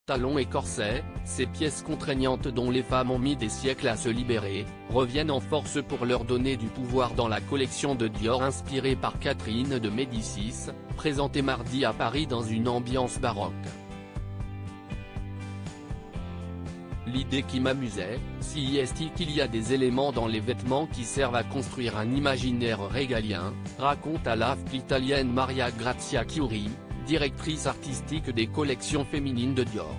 Talons et corsets, ces pièces contraignantes dont les femmes ont mis des siècles à se libérer, reviennent en force pour leur donner du pouvoir dans la collection de Dior inspirée par Catherine de Médicis, présentée mardi à Paris dans une ambiance baroque. L'idée qui m'amusait, si est qu'il y a des éléments dans les vêtements qui servent à construire un imaginaire régalien, raconte à l'AFP l'italienne Maria Grazia Chiuri, directrice artistique des collections féminines de Dior.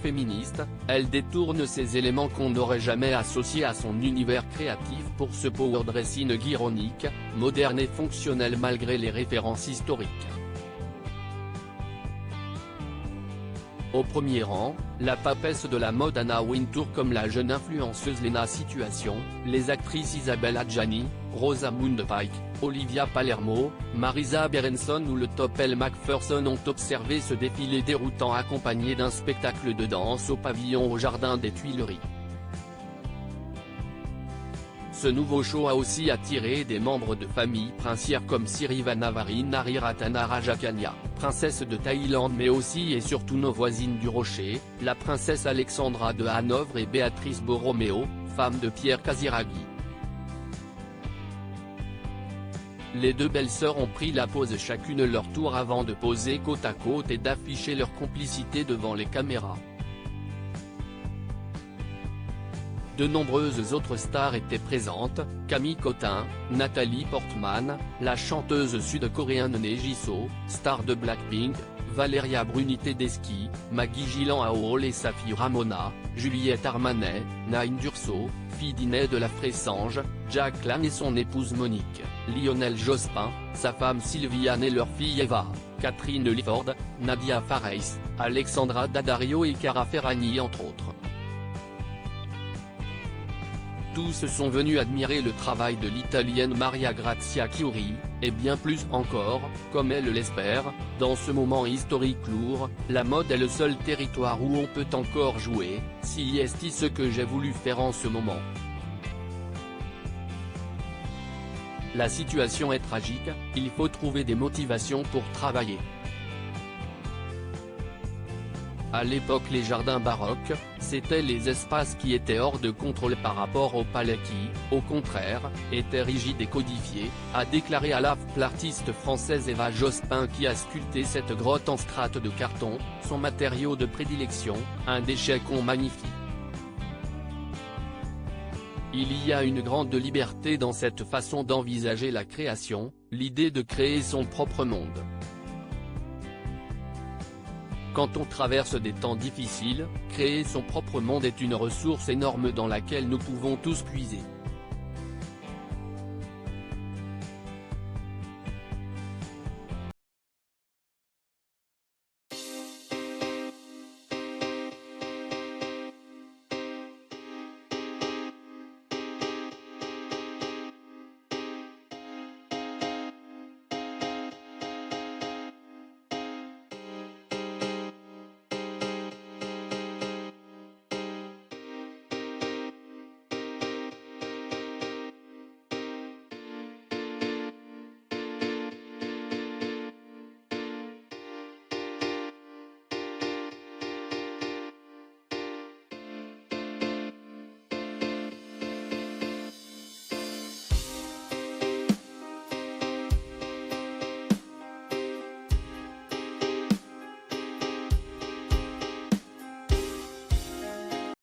Féministe, elle détourne ces éléments qu'on n'aurait jamais associés à son univers créatif pour ce power dressing ironique, moderne et fonctionnel malgré les références historiques. Au premier rang, la papesse de la mode Anna Wintour comme la jeune influenceuse Lena Situation, les actrices Isabelle Adjani, Rosamund Pike, Olivia Palermo, Marisa Berenson ou le top Elle Macpherson ont observé ce défilé déroutant accompagné d'un spectacle de danse au pavillon au Jardin des Tuileries. Ce nouveau show a aussi attiré des membres de familles princières comme Sirivanavari Nariratana Rajakanya, princesse de Thaïlande mais aussi et surtout nos voisines du Rocher, la princesse Alexandra de Hanovre et Béatrice Borromeo, femme de Pierre Casiraghi. Les deux belles-sœurs ont pris la pose chacune leur tour avant de poser côte à côte et d'afficher leur complicité devant les caméras. De nombreuses autres stars étaient présentes, Camille Cotin, Nathalie Portman, la chanteuse sud-coréenne Ne Jisoo, star de Blackpink, Valeria Bruni Tedeschi, Maggie Gyllenhaal et Safi Ramona, Juliette Armanet, Naïm Durso, fille d'Inès de la Fressange, Jack Lang et son épouse Monique, Lionel Jospin, sa femme Sylviane et leur fille Eva, Catherine Lifford, Nadia Fares, Alexandra Daddario et Cara Ferragni entre autres. Tous sont venus admirer le travail de l'italienne Maria Grazia Chiuri, et bien plus encore, comme elle l'espère, dans ce moment historique lourd, la mode est le seul territoire où on peut encore jouer, si est ce que j'ai voulu faire en ce moment. La situation est tragique, il faut trouver des motivations pour travailler. À l'époque les jardins baroques, c'étaient les espaces qui étaient hors de contrôle par rapport au palais qui, au contraire, étaient rigides et codifiés, a déclaré à l'AFP l'artiste française Eva Jospin qui a sculpté cette grotte en strates de carton, son matériau de prédilection, un déchet qu'on magnifie. Il y a une grande liberté dans cette façon d'envisager la création, l'idée de créer son propre monde. Quand on traverse des temps difficiles, créer son propre monde est une ressource énorme dans laquelle nous pouvons tous puiser.